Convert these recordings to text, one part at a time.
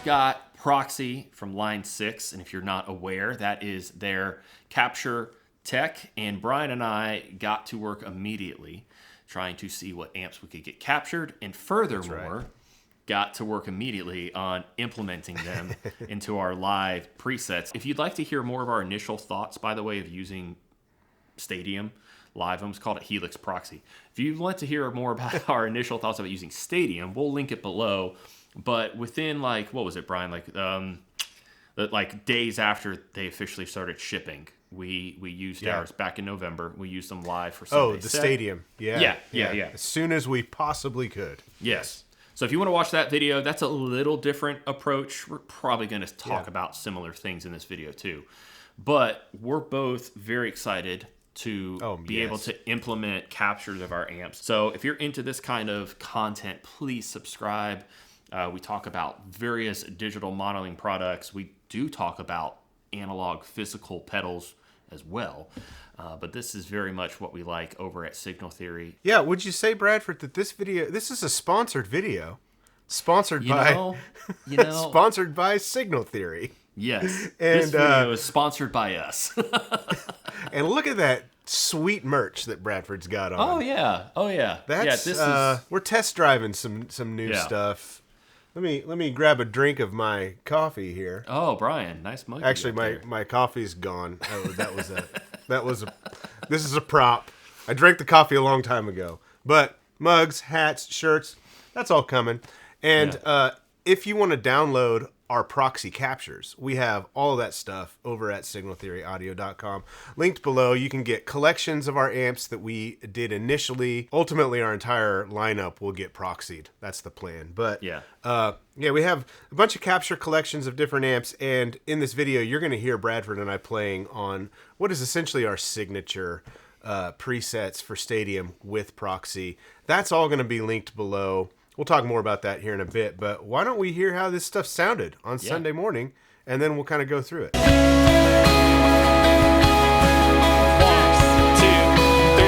got Proxy from line 6, and if you're not aware, that is their capture tech, and Brian and I got to work immediately trying to see what amps we could get captured, and furthermore, got to work immediately on implementing them into our live presets. If you'd like to hear more of our initial thoughts, by the way, of using Stadium live, I almost called it Helix Proxy. If you'd like to hear more about our initial thoughts about using Stadium, we'll link it below. But within, like, what was it, Brian? Like days after they officially started shipping, we used ours back in November. We used them live for Sunday. Oh, the Stadium. Yeah. As soon as we possibly could. Yes. So if you want to watch that video, that's a little different approach. We're probably going to talk about similar things in this video too. But we're both very excited to be able to implement captures of our amps. So if you're into this kind of content, please subscribe. We talk about various digital modeling products. We do talk about analog physical pedals as well. But this is very much what we like over at Signal Theory. Yeah, would you say, Bradford, that this is a sponsored video? Sponsored by Signal Theory. Yes. And this video is sponsored by us. And look at that sweet merch that Bradford's got on. Oh yeah. That's we're test driving some new stuff. Let me grab a drink of my coffee here. Oh, Brian, nice mug. Actually, my coffee's gone. This is a prop. I drank the coffee a long time ago. But mugs, hats, shirts, that's all coming. And if you want to download our proxy captures, we have all of that stuff over at signaltheoryaudio.com. Linked below, you can get collections of our amps that we did initially. Ultimately, our entire lineup will get proxied. That's the plan. But we have a bunch of capture collections of different amps, and in this video, you're going to hear Bradford and I playing on what is essentially our signature presets for Stadium with Proxy. That's all going to be linked below. We'll talk more about that here in a bit, but why don't we hear how this stuff sounded on Sunday morning, and then we'll kind of go through it. 1, 2, 3, 3.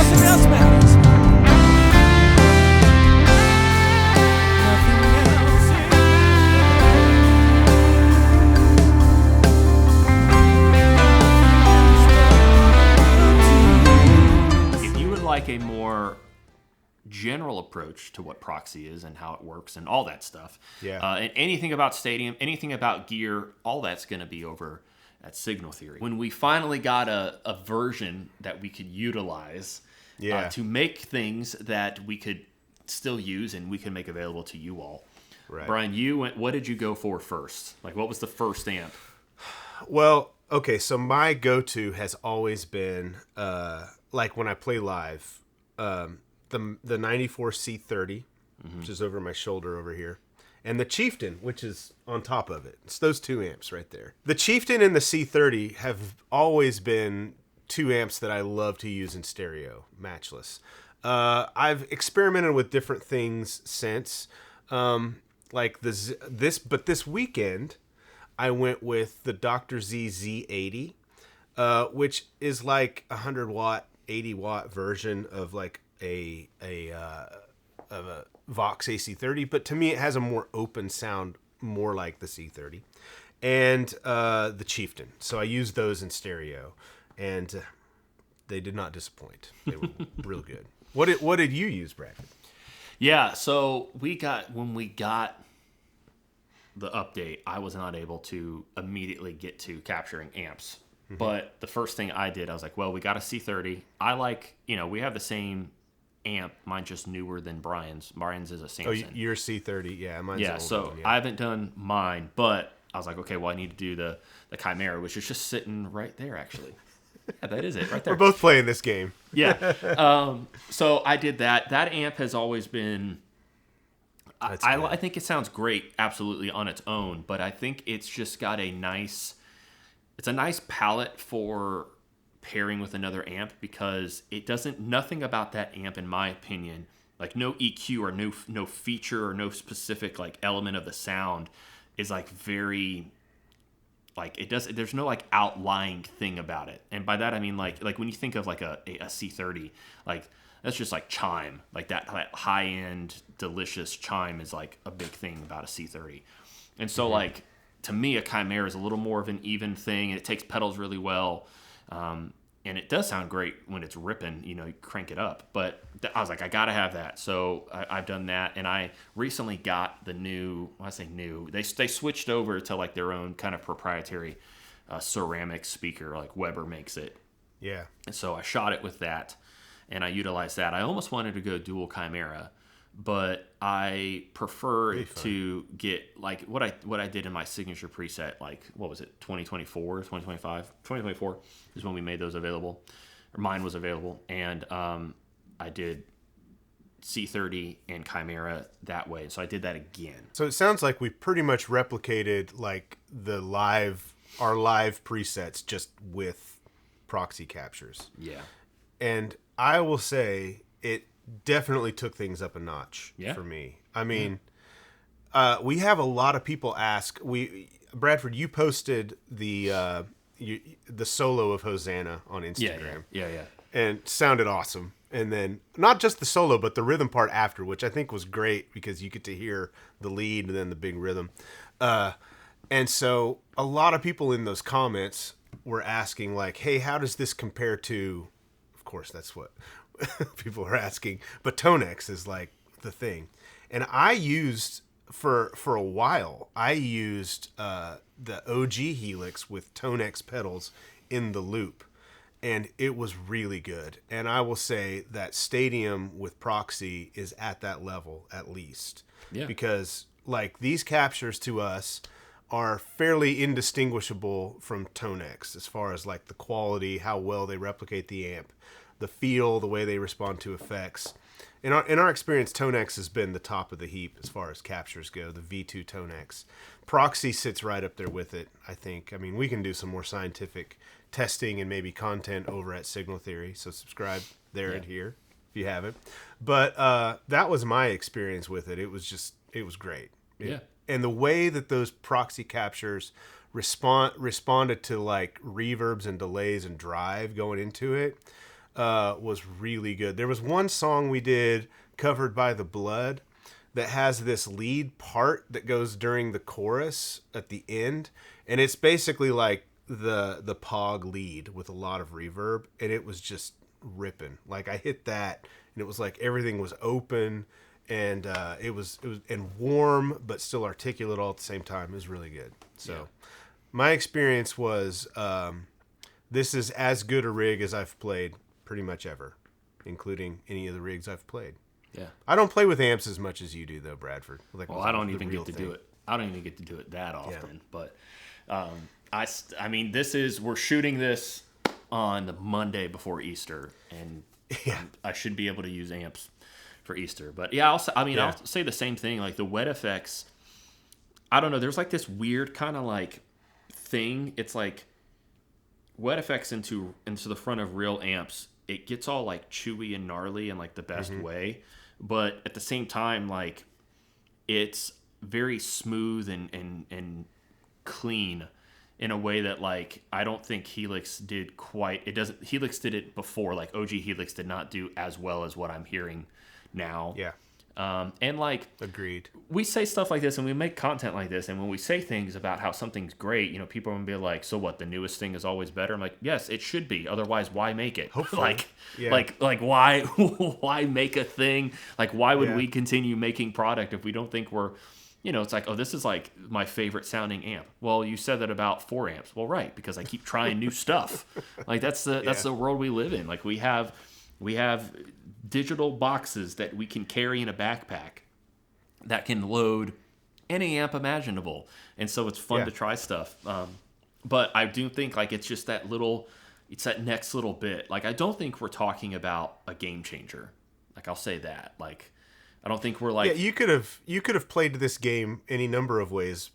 nothing else matters. Nothing else If you would like a more general approach to what Proxy is and how it works and all that stuff, and anything about Stadium, anything about gear, all that's going to be over at Signal Theory. When we finally got a version that we could utilize to make things that we could still use and we can make available to you all. Right. Brian, what did you go for first? Like, what was the first amp? Well, okay, so my go-to has always been, like when I play live, the 94 C30, which is over my shoulder over here, and the Chieftain, which is on top of it. It's those two amps right there. The Chieftain and the C30 have always been two amps that I love to use in stereo, matchless. I've experimented with different things since, like but this weekend I went with the Dr. Z Z80, which is like a 100 watt, 80 watt version of like a Vox AC30, but to me it has a more open sound, more like the C30, and the Chieftain. So I used those in stereo, and they did not disappoint. They were real good. What did you use, Bradford? Yeah, so when we got the update, I was not able to immediately get to capturing amps. Mm-hmm. But the first thing I did, I was like, well, we got a C30. I like, we have the same amp. Mine's just newer than Brian's. Brian's is a Samson. Oh, your C30, yeah. Mine's yeah, so one, yeah. I haven't done mine, but I was like, okay, well, I need to do the Chimera, which is just sitting right there, actually. Yeah, that is it, right there. We're both playing this game. Yeah. So I did that. That amp has always been... I think it sounds great, absolutely, on its own, but I think it's just got a nice palette for pairing with another amp, because nothing about that amp, in my opinion, like no EQ or no feature or no specific like element of the sound is like very, like there's no like outlying thing about it. And by that I mean like when you think of like a C30, like that's just like chime, like that high end delicious chime is like a big thing about a C30. And so like to me a Chimera is a little more of an even thing, and it takes pedals really well, and it does sound great when it's ripping, you crank it up. But I was like, I gotta have that, so I've done that. And I recently got the new, when I say new, they switched over to like their own kind of proprietary ceramic speaker, like Weber makes it. Yeah. And so I shot it with that, and I utilized that. I almost wanted to go dual Chimera, but I prefer to get like what I did in my signature preset, like what was it, 2024, 2025? 2024 is when we made those available, or mine was available, and I did C30 and Chimera that way. So I did that again. So it sounds like we pretty much replicated like our live presets just with proxy captures. Yeah. And I will say it definitely took things up a notch for me. I mean, we have a lot of people ask. Bradford, you posted the solo of Hosanna on Instagram. Yeah. And sounded awesome. And then not just the solo, but the rhythm part after, which I think was great because you get to hear the lead and then the big rhythm. And so a lot of people in those comments were asking like, hey, how does this compare to, of course, that's what people are asking, but TONEX is like the thing. And I used for a while, I used the OG Helix with TONEX pedals in the loop, and it was really good. And I will say that Stadium with Proxy is at that level at least. Yeah. Because like these captures to us are fairly indistinguishable from TONEX as far as like the quality, how well they replicate the amp, the feel, the way they respond to effects. In our experience, TONEX has been the top of the heap as far as captures go, the V2 TONEX. Proxy sits right up there with it, I think. I mean, we can do some more scientific testing and maybe content over at Signal Theory, so subscribe there and here if you haven't. But that was my experience with it. It was great. And the way that those proxy captures responded to like reverbs and delays and drive going into it, was really good. There was one song we did covered by The Blood that has this lead part that goes during the chorus at the end, and it's basically like the Pog lead with a lot of reverb, and it was just ripping. Like I hit that, and it was like everything was open, and it was and warm but still articulate all at the same time. It was really good. So my experience was this is as good a rig as I've played pretty much ever, including any of the rigs I've played. Yeah. I don't play with amps as much as you do, though, Bradford. Like, well, I don't even get to do it. I don't even get to do it that often. Yeah. But I mean, we're shooting this on the Monday before Easter, and I should be able to use amps for Easter. But yeah, I'll say the same thing. Like the wet effects, I don't know. There's like this weird kind of like thing. It's like wet effects into the front of real amps. It gets all like chewy and gnarly in like the best way. But at the same time, like it's very smooth and clean in a way that like I don't think Helix did quite. Helix did it before. Like OG Helix did not do as well as what I'm hearing now. Yeah. And like agreed. We say stuff like this and we make content like this, and when we say things about how something's great, you know, people are gonna be like, so what, the newest thing is always better? I'm like, yes, it should be, otherwise why make it? Hopefully. like why why make a thing? Like why would we continue making product if we don't think we're, you know, it's like, oh, this is like my favorite sounding amp. Well, you said that about 4 amps. Well, right, because I keep trying new stuff. Like that's the world we live in. Like we have digital boxes that we can carry in a backpack that can load any amp imaginable, and so it's fun to try stuff. But I do think like it's that next little bit. Like I don't think we're talking about a game changer. Like I'll say that. Like I don't think we're like you could have played this game any number of ways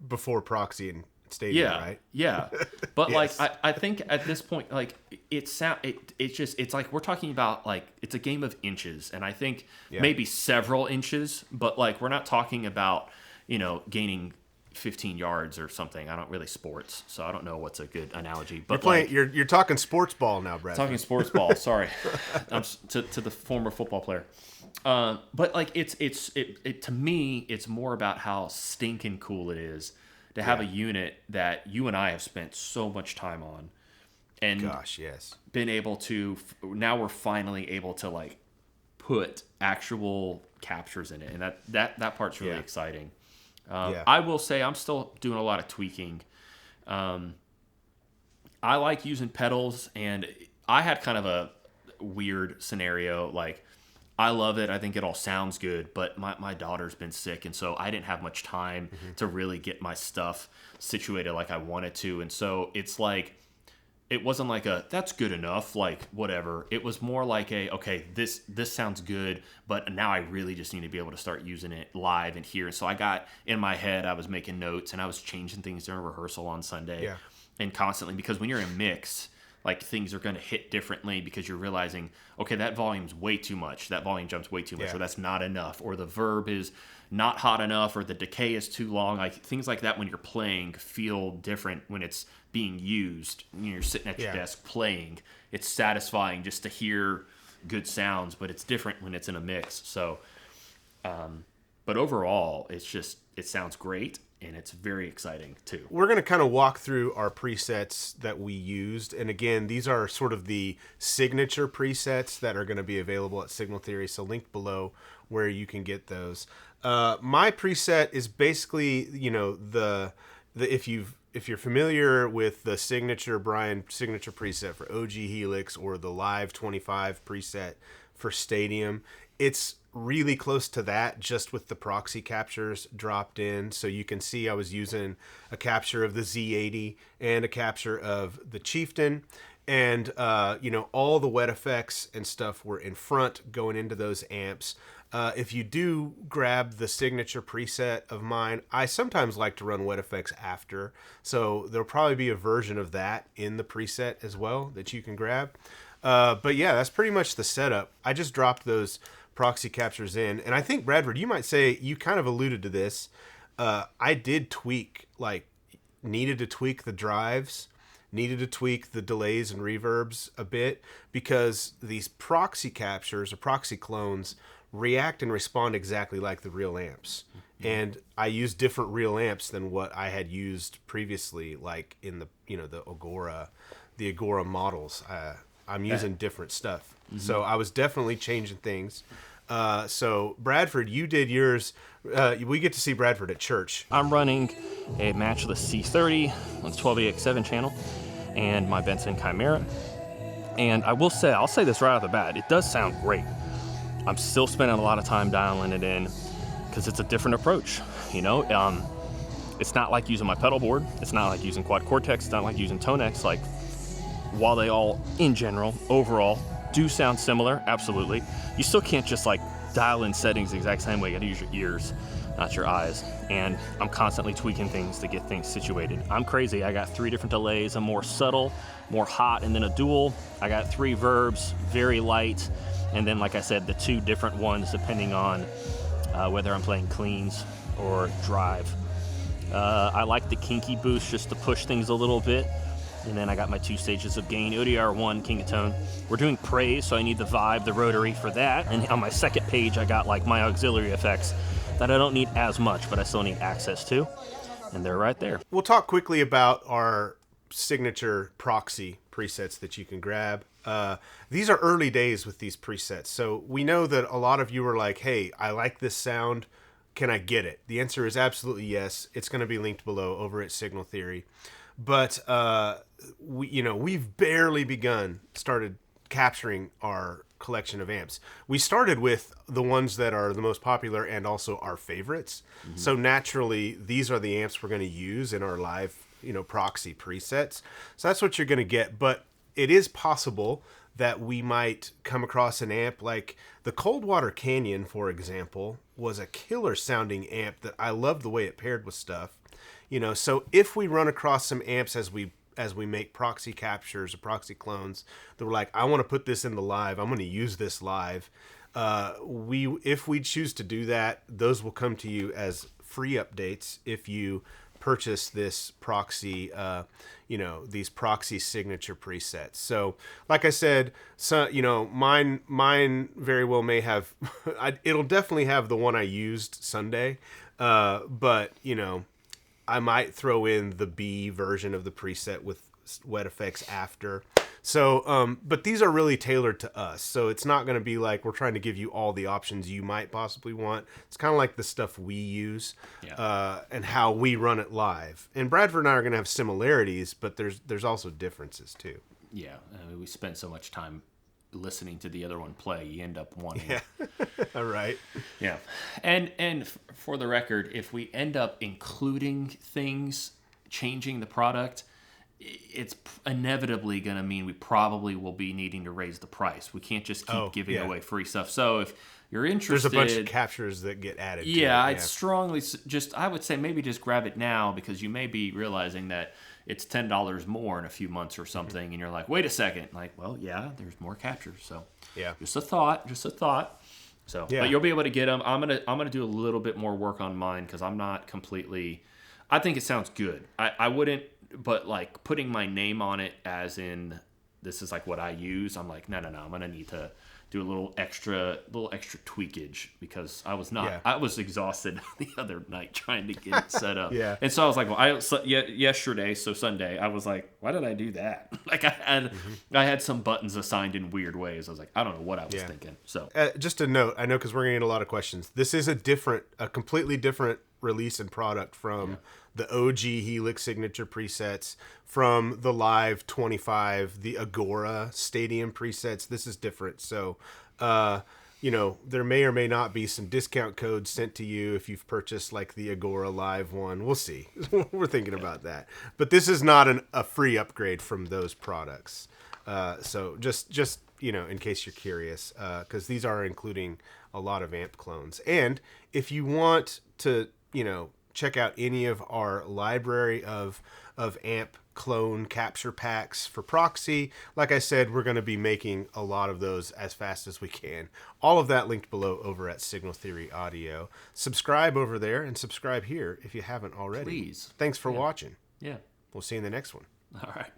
before Proxy and Stadium, right? Yeah. But like I think at this point, like it's like we're talking about like it's a game of inches, and I think maybe several inches, but like we're not talking about, you know, gaining 15 yards or something. I don't really sports, so I don't know what's a good analogy. But you're talking sports ball now, Brad. Talking sports ball. Sorry, I'm to the former football player. But like it to me, it's more about how stinking cool it is to have a unit that you and I have spent so much time on, and been able to. Now we're finally able to like put actual captures in it, and that part's really exciting. I will say I'm still doing a lot of tweaking. I like using pedals, and I had kind of a weird scenario. Like I love it. I think it all sounds good, but my daughter's been sick, and so I didn't have much time to really get my stuff situated like I wanted to. And so it's like, it wasn't like that's good enough, like whatever. It was more like okay, this sounds good, but now I really just need to be able to start using it live and here. So I got in my head, I was making notes and I was changing things during rehearsal on Sunday and constantly, because when you're in mix, like things are going to hit differently because you're realizing, okay, that volume's way too much. That volume jumps way too much, or that's not enough, or the verb is not hot enough, or the decay is too long. Like things like that when you're playing feel different when it's being used. When you're sitting at your desk playing, it's satisfying just to hear good sounds, but it's different when it's in a mix. So, but overall, it sounds great. And it's very exciting, too. We're going to kind of walk through our presets that we used. And again, these are sort of the signature presets that are going to be available at Signal Theory. So link below where you can get those. My preset is basically, you know, if you're familiar with the signature preset for OG Helix or the Live 25 preset for Stadium, it's really close to that, just with the proxy captures dropped in. So you can see I was using a capture of the Z80 and a capture of the Chieftain, and you know, all the wet effects and stuff were in front going into those amps. If you do grab the signature preset of mine, I sometimes like to run wet effects after, so there'll probably be a version of that in the preset as well that you can grab. But yeah, that's pretty much the setup. I just dropped those proxy captures in, and I think, Bradford, you might say, you kind of alluded to this, I did needed to tweak the drives needed to tweak the delays and reverbs a bit because these proxy captures or proxy clones react and respond exactly like the real amps. And I use different real amps than what I had used previously, like in the the Agora models. I'm using different stuff. So I was definitely changing things. So Bradford, you did yours. We get to see Bradford at church. I'm running a matchless C30 on the 12AX7 channel and my Benson Chimera. And I'll say this right off the bat, it does sound great. I'm still spending a lot of time dialing it in because it's a different approach. It's not like using my pedal board. It's not like using Quad Cortex. It's not like using TONEX. Like, while they all, in general, overall, do sound similar, absolutely, you still can't just like dial in settings the exact same way. You gotta use your ears, not your eyes. And I'm constantly tweaking things to get things situated. I'm crazy. I got 3 different delays, a more subtle, more hot, and then a dual. I got 3 verbs, very light. And then, like I said, the 2 different ones depending on whether I'm playing cleans or drive. I like the kinky boost just to push things a little bit. And then I got my 2 stages of gain, ODR1, King of Tone. We're doing praise, so I need the vibe, the rotary for that. And on my second page, I got like my auxiliary effects that I don't need as much, but I still need access to. And they're right there. We'll talk quickly about our signature proxy presets that you can grab. These are early days with these presets. So we know that a lot of you are like, hey, I like this sound. Can I get it? The answer is absolutely yes. It's going to be linked below over at Signal Theory. But we've barely started capturing our collection of amps. We started with the ones that are the most popular and also our favorites. Mm-hmm. So naturally, these are the amps we're going to use in our live, proxy presets. So that's what you're going to get. But it is possible that we might come across an amp like the Coldwater Canyon, for example, was a killer sounding amp that I loved the way it paired with stuff. So if we run across some amps as we make proxy captures or proxy clones that we're like, I want to put this in the live, I'm going to use this live. If we choose to do that, those will come to you as free updates if you purchase this proxy, these proxy signature presets. So, like I said, mine very well may have, it'll definitely have the one I used Sunday, but I might throw in the B version of the preset with wet effects after. So, but these are really tailored to us. So it's not going to be like we're trying to give you all the options you might possibly want. It's kind of like the stuff we use and how we run it live. And Bradford and I are going to have similarities, but there's also differences too. Yeah, we spend so much time listening to the other one play, you end up wanting. Yeah, all right. Yeah, and for the record, if we end up including things, changing the product, it's inevitably going to mean we probably will be needing to raise the price. We can't just keep giving away free stuff. So if you're interested, there's a bunch of captures that get added. Yeah, I'd strongly I would say maybe just grab it now because you may be realizing that it's $10 more in a few months or something, and you're like, wait a second. Like, well, yeah, there's more captures. So yeah, just a thought. So, but you'll be able to get them. I'm gonna do a little bit more work on mine because I'm not completely. I think it sounds good. I wouldn't, but like putting my name on it as in this is like what I use. I'm like, no. I'm gonna need to do a little extra tweakage because I was exhausted the other night trying to get it set up. Yeah. And so I was like, well, yesterday, so Sunday, I was like, why did I do that? Like I had some buttons assigned in weird ways. I was like, I don't know what I was thinking. So just a note, I know because we're gonna get a lot of questions. This is a completely different release and product from the OG Helix signature presets, from the Live 25, the Agora Stadium presets. This is different. So, there may or may not be some discount codes sent to you if you've purchased like the Agora Live one. We'll see. We're thinking about that. But this is not a free upgrade from those products. So just in case you're curious, because these are including a lot of amp clones. And if you want to, check out any of our library of amp clone capture packs for proxy, like I said, we're going to be making a lot of those as fast as we can. All of that linked below over at Signal Theory Audio. Subscribe over there and subscribe here if you haven't already. Please. Thanks for watching. Yeah. We'll see you in the next one. All right.